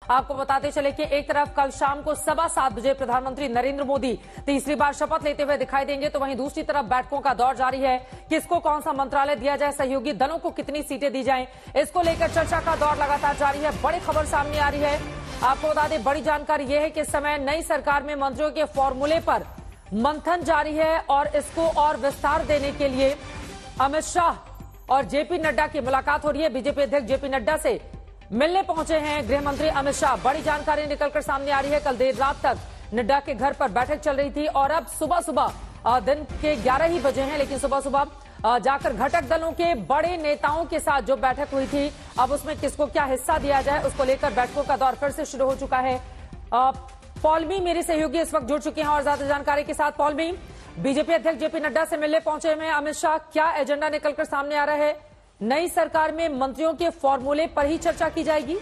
आपको बताते चले कि एक तरफ कल शाम को 7:15 बजे प्रधानमंत्री नरेंद्र मोदी तीसरी बार शपथ लेते हुए दिखाई देंगे, तो वहीं दूसरी तरफ बैठकों का दौर जारी है। किसको कौन सा मंत्रालय दिया जाए, सहयोगी दलों को कितनी सीटें दी जाएं, इसको लेकर चर्चा का दौर लगातार जारी है। बड़ी खबर सामने आ रही है। आपको बता दें, बड़ी जानकारी यह है कि इस समय नई सरकार में मंत्रियों के फॉर्मूले पर मंथन जारी है और इसको और विस्तार देने के लिए अमित शाह और जेपी नड्डा की मुलाकात हो रही है। बीजेपी अध्यक्ष जेपी नड्डा से मिलने पहुंचे हैं गृह मंत्री अमित शाह। बड़ी जानकारी निकलकर सामने आ रही है। कल देर रात तक नड्डा के घर पर बैठक चल रही थी और अब सुबह सुबह दिन के 11 ही बजे हैं, लेकिन सुबह सुबह जाकर घटक दलों के बड़े नेताओं के साथ जो बैठक हुई थी, अब उसमें किसको क्या हिस्सा दिया जाए उसको लेकर बैठकों का दौर फिर से शुरू हो चुका है। पॉलमी मेरे सहयोगी इस वक्त जुड़ चुके हैं और ज्यादा जानकारी के साथ। पॉलमी, बीजेपी अध्यक्ष जेपी नड्डा से मिलने पहुंचे हैं अमित शाह, क्या एजेंडा निकलकर सामने आ रहा है? नई सरकार में मंत्रियों के फॉर्मूले पर ही चर्चा की जाएगी?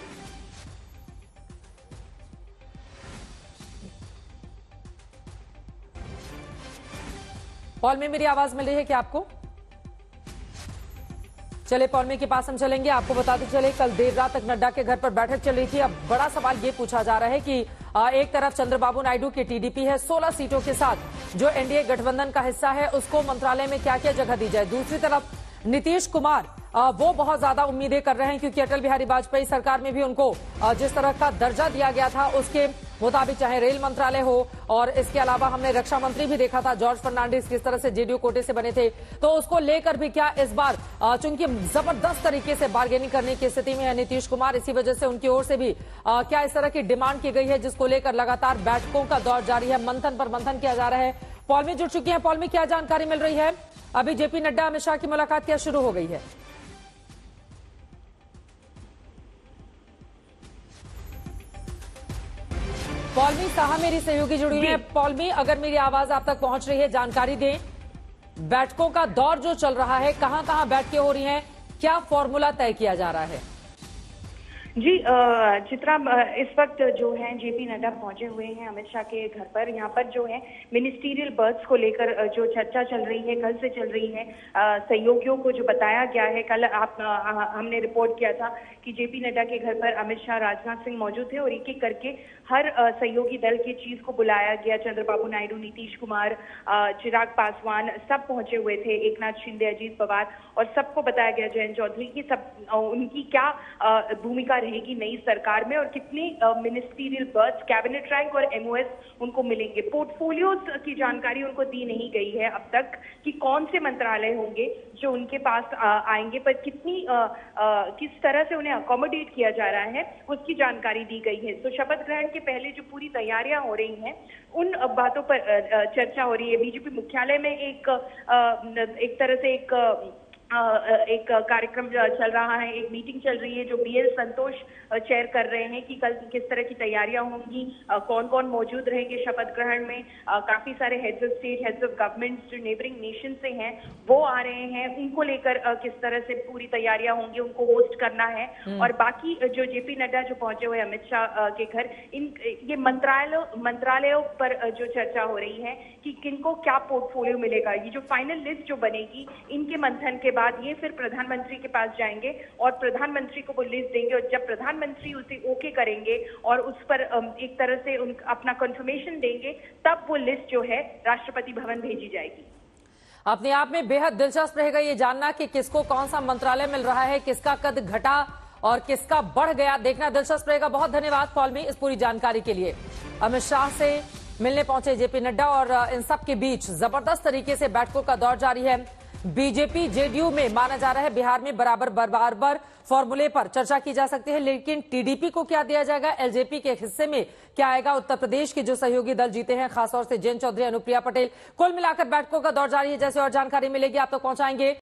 पॉलमी, मेरी आवाज मिल रही है क्या आपको? चले पॉलमी के पास हम चलेंगे। आपको बताते चले, कल देर रात तक नड्डा के घर पर बैठक चल रही थी। अब बड़ा सवाल ये पूछा जा रहा है कि एक तरफ चंद्रबाबू नायडू की टीडीपी है 16 सीटों के साथ, जो एनडीए गठबंधन का हिस्सा है, उसको मंत्रालय में क्या क्या जगह दी जाए। दूसरी तरफ नीतीश कुमार वो बहुत ज्यादा उम्मीदें कर रहे हैं, क्योंकि अटल बिहारी वाजपेयी सरकार में भी उनको जिस तरह का दर्जा दिया गया था उसके मुताबिक चाहे रेल मंत्रालय हो, और इसके अलावा हमने रक्षा मंत्री भी देखा था जॉर्ज फर्नांडिस किस तरह से जेडीयू कोटे से बने थे, तो उसको लेकर भी क्या इस बार चूंकि जबरदस्त तरीके से बार्गेनिंग करने की स्थिति में है नीतीश कुमार, इसी वजह से उनकी ओर से भी क्या इस तरह की डिमांड की गई है, जिसको लेकर लगातार बैठकों का दौर जारी है, मंथन पर मंथन किया जा रहा है। पॉलमी जुड़ चुकी है। पॉलमी, क्या जानकारी मिल रही है? अभी जेपी नड्डा अमित शाह की मुलाकात क्या शुरू हो गई है? पॉलमी साहा मेरी सहयोगी जुड़ी हुई है। पॉलमी, अगर मेरी आवाज आप तक पहुंच रही है, जानकारी दें, बैठकों का दौर जो चल रहा है, कहां कहां बैठकें हो रही हैं, क्या फॉर्मूला तय किया जा रहा है? जी चित्रा, इस वक्त जो है जेपी नड्डा पहुंचे हुए हैं अमित शाह के घर पर। यहाँ पर जो है मिनिस्ट्रियल बर्ड्स को लेकर जो चर्चा चल रही है, कल से चल रही है, सहयोगियों को जो बताया गया है, कल हमने रिपोर्ट किया था कि जेपी नड्डा के घर पर अमित शाह, राजनाथ सिंह मौजूद थे और एक एक करके हर सहयोगी दल की चीज को बुलाया गया। चंद्रबाबू नायडू, नीतीश कुमार, चिराग पासवान सब पहुंचे हुए थे, एकनाथ शिंदे, अजीत पवार, और सबको बताया गया, जयंत चौधरी की, सब उनकी क्या भूमिका रहेगी नई सरकार में और कितने मिनिस्ट्रियल बर्ड्स, कैबिनेट रैंक और एमओएस उनको मिलेंगे। पोर्टफोलियोज की जानकारी उनको दी नहीं गई है अब तक कि कौन से मंत्रालय होंगे जो उनके पास आएंगे, पर किस तरह से उन्हें अकोमोडेट किया जा रहा है उसकी जानकारी दी गई है। तो शपथ ग्रहण के पहले जो पूरी तैयारियां हो रही हैं उन बातों पर चर्चा हो रही है। बीजेपी मुख्यालय में एक तरह से एक कार्यक्रम चल रहा है, एक मीटिंग चल रही है जो बीएल संतोष चेयर कर रहे हैं कि कल किस तरह की तैयारियां होंगी, कौन कौन मौजूद रहेंगे शपथ ग्रहण में। काफी सारे heads of state, heads of governments जो नेबरिंग नेशन से हैं वो आ रहे हैं, उनको लेकर किस तरह से पूरी तैयारियां होंगी, उनको होस्ट करना है। और बाकी जो जेपी नड्डा जो पहुंचे हुए अमित शाह के घर, ये मंत्रालयों पर जो चर्चा हो रही है कि किनको क्या पोर्टफोलियो मिलेगा। ये जो फाइनल लिस्ट जो बनेगी इनके मंथन के बाद ये फिर प्रधानमंत्री के पास जाएंगे और प्रधानमंत्री को वो लिस्ट देंगे, और जब प्रधानमंत्री उसे ओके करेंगे और उस पर एक तरह से अपना कंफर्मेशन देंगे, तब वो लिस्ट जो है राष्ट्रपति भवन भेजी जाएगी। अपने आप में बेहद दिलचस्प रहेगा ये जानना कि किसको कौन सा मंत्रालय मिल रहा है, किसका कद घटा और किसका बढ़ गया, देखना दिलचस्प रहेगा। बहुत धन्यवाद पॉलमी इस पूरी जानकारी के लिए। अमित शाह से मिलने पहुंचे जेपी नड्डा और इन सब के बीच जबरदस्त तरीके से बैठकों का दौर जारी है। बीजेपी जेडीयू में माना जा रहा है बिहार में बराबर फॉर्मूले पर चर्चा की जा सकती है, लेकिन टीडीपी को क्या दिया जाएगा, एलजेपी के हिस्से में क्या आएगा, उत्तर प्रदेश के जो सहयोगी दल जीते हैं खासतौर से जयंत चौधरी, अनुप्रिया पटेल, कुल मिलाकर बैठकों का दौर जारी है। जैसे और जानकारी मिलेगी आप तक पहुंचाएंगे।